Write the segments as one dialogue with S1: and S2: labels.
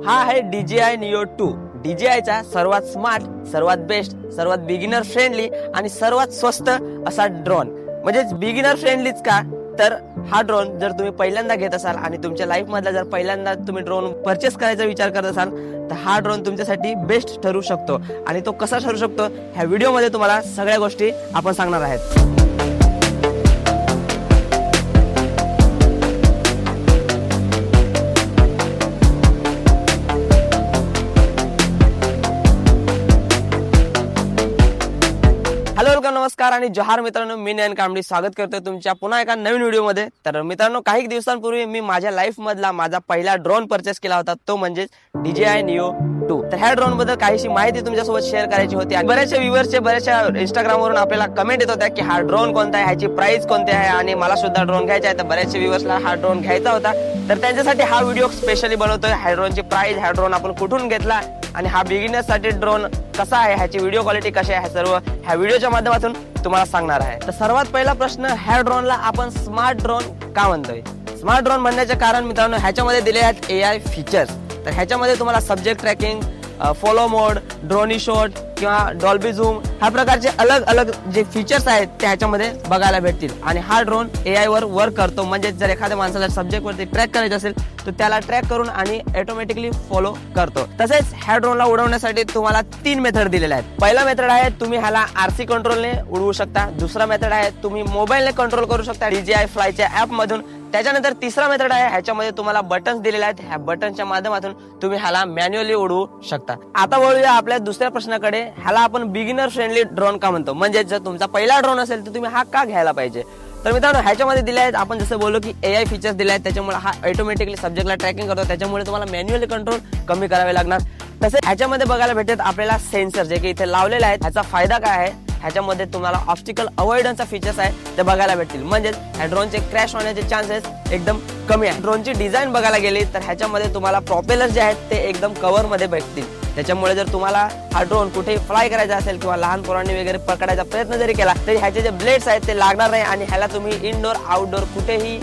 S1: हा आहे DJI Neo 2. DJIचा सर्वात स्मार्ट, सर्वात बेस्ट, सर्वात बिगिनर फ्रेंडली आणि सर्वात स्वस्त असा ड्रोन. म्हणजे बिगिनर फ्रेंडलीच का, तर हा ड्रोन जर तुम्ही पहिल्यांदा घेत असाल आणि तुमच्या लाईफ मधला जर पहिल्यांदा तुम्ही ड्रोन परचेस करायचा विचार करत असाल तर हा ड्रोन तुमच्यासाठी बेस्ट ठरू शकतो. आणि तो कसा ठरू शकतो ह्या व्हिडिओमध्ये तुम्हाला सगळ्या गोष्टी आपण सांगणार आहेत. हॅलो वेलकम, नमस्कार आणि जोहार मित्रांनो, मी नयन कांबडी स्वागत करतोय तुमच्या पुन्हा एका नवीन व्हिडिओमध्ये. तर मित्रांनो, काही दिवसांपूर्वी मी माझ्या लाईफ मधला माझा पहिला ड्रोन परचेस केला होता, तो म्हणजे DJI Neo 2. तर ह्या ड्रोन बद्दल काहीशी माहिती तुमच्यासोबत शेअर करायची होती. बऱ्याचशा व्ह्यूअर्सचे बऱ्याचशा इंस्टाग्रामवरून आपल्याला कमेंट येत होत्या की हा ड्रोन कोणता आहे, ह्याची प्राइस कोणती आहे आणि मला सुद्धा ड्रोन घ्यायचा आहे. तर बऱ्याचशा व्ह्यूअर्सला हा ड्रोन घ्यायचा होता, तर त्यांच्यासाठी हा व्हिडिओ स्पेशली बनवतोय. ह्या ड्रोनची प्राइस, हा ड्रोन आपण कुठून घेतला आणि हा बिगिनर्स साठी ड्रोन कसा आहे, ह्याची व्हिडिओ क्वालिटी कशी आहे, सर्व ह्या व्हिडिओच्या माध्यमातून तुम्हाला सांगणार आहे. तर सर्वात पहिला प्रश्न, ह्या ड्रोनला आपण स्मार्ट ड्रोन का म्हणतोय? स्मार्ट ड्रोन म्हणण्याचे कारण मित्रांनो, ह्याच्यामध्ये दिले आहेत AI फीचर्स. तर ह्याच्यामध्ये तुम्हाला सब्जेक्ट ट्रॅकिंग, फॉलो मोड, ड्रोनी शॉट किंवा डॉल्बी झूम ह्या प्रकारचे अलग अलग जे फीचर्स आहेत ते ह्याच्यामध्ये बघायला भेटतील. आणि हा ड्रोन AI वर वर्क करतो. म्हणजे जर एखाद्या माणसाला सब्जेक्ट वरती ट्रॅक करायचं असेल तर त्याला ट्रॅक करून आणि ऑटोमॅटिकली फॉलो करतो. तसेच ह्या ड्रोनला उडवण्यासाठी तुम्हाला 3 मेथड दिलेल्या आहेत. पहिला मेथड आहे तुम्ही ह्याला RC कंट्रोलने उडवू शकता. दुसरा मेथड आहे तुम्ही मोबाईलने कंट्रोल करू शकता DJI फ्लायच्या ऍप मधून. त्याच्यानंतर तिसरा मेथड आहे, ह्याच्यामध्ये तुम्हाला बटन्स दिलेले आहेत. ह्या बटनच्या माध्यमातून तुम्ही ह्याला मॅन्युअली उडवू शकता. आता वळूया आपल्या दुसऱ्या प्रश्नाकडे, ह्याला आपण बिगिनर फ्रेंडली ड्रोन का म्हणतो? म्हणजे जर तुमचा पहिला ड्रोन असेल तर तुम्ही हा का घ्यायला पाहिजे? तर मित्रांनो, ह्याच्यामध्ये दिले आहेत, आपण जसं बोललो की AI फीचर्स दिले आहेत, त्याच्यामुळे हा ऑटोमॅटिकली सब्जेक्टला ट्रॅकिंग करतो. त्याच्यामुळे तुम्हाला मॅन्युअली कंट्रोल कमी करावे लागणार. तसेच ह्याच्यामध्ये बघायला भेटतात आपल्याला सेन्सर, जे की इथे लावलेले आहेत. ह्याचा फायदा काय आहे, ह्याच्यामध्ये तुम्हाला ऑब्स्टिकल अवॉइडन्सचा फीचर्स आहे ते बघायला भेटतील. म्हणजेच ह्या ड्रोनचे क्रॅश होण्याचे चान्सेस एकदम कमी आहे. ड्रोनची डिझाईन बघायला गेली तर ह्याच्यामध्ये तुम्हाला प्रोपेलर जे आहेत ते एकदम कव्हर मध्ये भेटतील. त्याच्यामुळे जर तुम्हाला हा ड्रोन कुठे फ्लाय करायचा असेल किंवा लहान पोरांनी वगैरे पकडायचा प्रयत्न जरी केला तरी ह्याचे जे ब्लेड्स आहेत ते लागणार नाही आणि ह्याला तुम्ही इनडोर आउटडोर कुठेही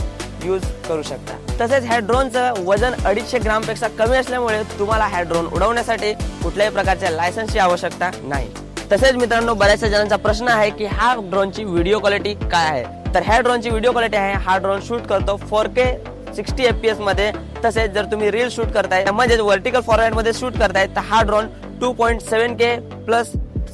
S1: यूज करू शकता. तसेच ह्या ड्रोनचं वजन 250 ग्राम पेक्षा कमी असल्यामुळे तुम्हाला हा ड्रोन उडवण्यासाठी कुठल्याही प्रकारच्या लायसन्सची आवश्यकता नाही. तसेच मित्रांनो, बऱ्याचशा जणांचा प्रश्न आहे की हा ड्रोनची व्हिडिओ क्वालिटी काय आहे? तर ह्या ड्रोनची व्हिडिओ क्वालिटी आहे, हा ड्रोन शूट करतो 4K 60 FPS मध्ये. तसेच जर तुम्ही रील शूट करताय म्हणजे व्हर्टिकल फॉर्मॅट मध्ये शूट करताय तर हा ड्रोन 2.7K प्लस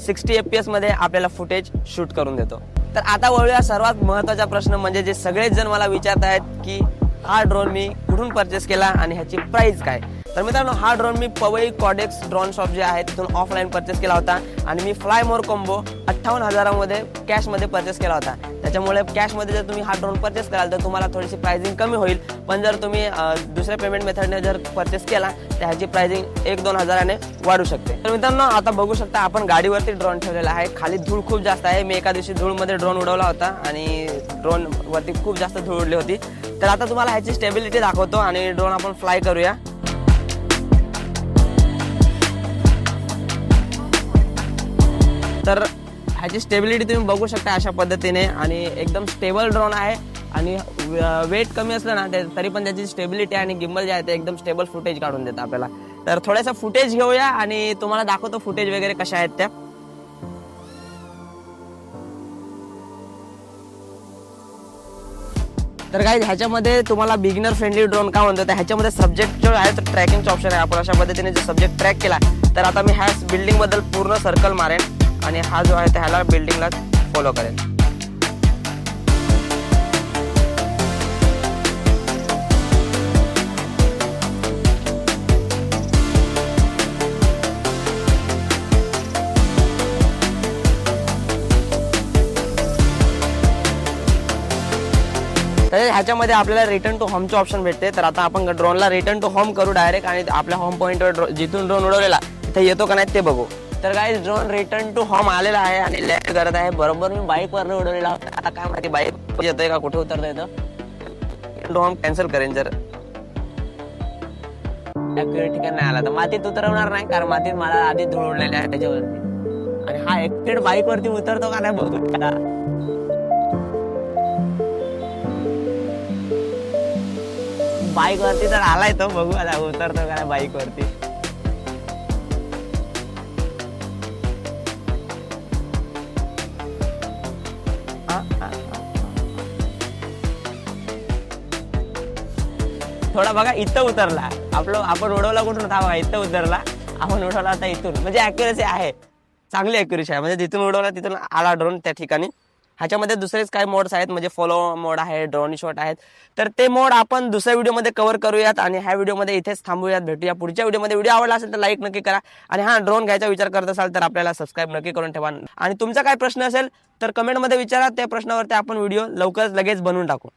S1: 60 FPS मध्ये आपल्याला फुटेज शूट करून देतो. तर आता वळूया सर्वात महत्वाचा प्रश्न, म्हणजे जे सगळेच जण मला विचारत आहेत की हा ड्रोन मी कुठून परचेस केला आणि ह्याची प्राइस काय? तर मित्रांनो, हा ड्रोन मी पवई कॉडेक्स ड्रोन शॉप जे आहे तिथून ऑफलाईन परचेस केला होता आणि मी फ्लाय मोर कॉम्बो 58,000 मध्ये कॅश मध्ये परचेस केला होता. त्याच्यामुळे कॅश मध्ये जर तुम्ही हा ड्रोन परचेस कराल तर तुम्हाला थोडीशी प्राइसिंग कमी होईल. पण जर तुम्ही दुसऱ्या पेमेंट मेथडने जर परचेस केला तर ह्याची प्राइसिंग 1-2 हजाराने वाढू शकते. तर मित्रांनो, आता बघू शकता आपण गाडीवरती ड्रोन ठेवलेला आहे. खाली धूळ खूप जास्त आहे. मी एका दिवशी धूळमध्ये ड्रोन उडवला होता आणि ड्रोन वरती खूप जास्त धूळ उडली होती. तर आता तुम्हाला ह्याची स्टेबिलिटी दाखवतो आणि ड्रोन आपण फ्लाय करूया. तर ह्याची स्टेबिलिटी तुम्ही बघू शकता अशा पद्धतीने आणि एकदम स्टेबल ड्रोन आहे. आणि वेट कमी असलं ना तरी पण त्याची स्टेबिलिटी आणि गिम्बल जे आहे ते एकदम स्टेबल फुटेज काढून देतं आपल्याला. तर थोडासा फुटेज घेऊया आणि तुम्हाला दाखवतो फुटेज वगैरे कशा आहेत त्या. तर गाईज, ह्याच्यामध्ये तुम्हाला बिगिनर फ्रेंडली ड्रोन का म्हणतो, तर ह्याच्यामध्ये सब्जेक्ट जो आहे तर ट्रॅकिंगचा ऑप्शन आहे. आपण अशा पद्धतीने जर सब्जेक्ट ट्रॅक केला तर आता मी ह्या बिल्डिंग बद्दल पूर्ण सर्कल मारेन आणि हा जो आहे ह्याला बिल्डिंगला फॉलो करेन. तर ह्याच्यामध्ये आपल्याला रिटर्न टू होमचे ऑप्शन भेटते. तर आता आपण ड्रोनला रिटर्न टू होम करू डायरेक्ट आणि आपल्या होम पॉईंटवर जिथून ड्रोन उडवलेला तिथे येतो का नाही ते बघू. तर guys, drone return to home आलेला आहे आणि लँड करत आहे. बरोबर मी बाईक वरनं उडवलेला होता. आता काय माहिती बाईक येतोय का कुठे उतरता येतं. ड्रोन कॅन्सल करेन जर ठिकाणी नाही आला तर. मातीत उतरवणार नाही कारण मातीत मला आधी धूळ उडलेली आहे त्याच्यावरती. आणि हा एकटेड बाईक वरती उतरतो का नाही बघू. बाईक वरती तर आलाय तो, बघू आता उतरतो का बाईक वरती. थोडा बघा इथं उतरला, आपण उडवला कुठून होता बघा, इथं उतरला आपण, उडवला आता इथून. म्हणजे ॲक्युरेसी आहे, चांगली ॲक्युरेसी आहे. म्हणजे जिथून उडवला तिथून आला ड्रोन त्या ठिकाणी. ह्याच्यामध्ये दुसरेच काही मोड्स आहेत, म्हणजे फॉलो मोड आहे, ड्रोन शॉट आहेत. तर ते मोड आपण दुसऱ्या व्हिडिओमध्ये कव्हर करूयात आणि ह्या व्हिडिओमध्ये इथेच थांबूयात. भेटूया पुढच्या व्हिडिओमध्ये. व्हिडिओ आवडला असेल तर लाईक नक्की करा आणि हा ड्रोन घ्यायचा विचार करत असाल तर आपल्याला सबस्क्राईब नक्की करून ठेवा. आणि तुमचा काय प्रश्न असेल तर कमेंटमध्ये विचारा, त्या प्रश्नावरती आपण व्हिडिओ लवकरच लगेच बनवून टाकू.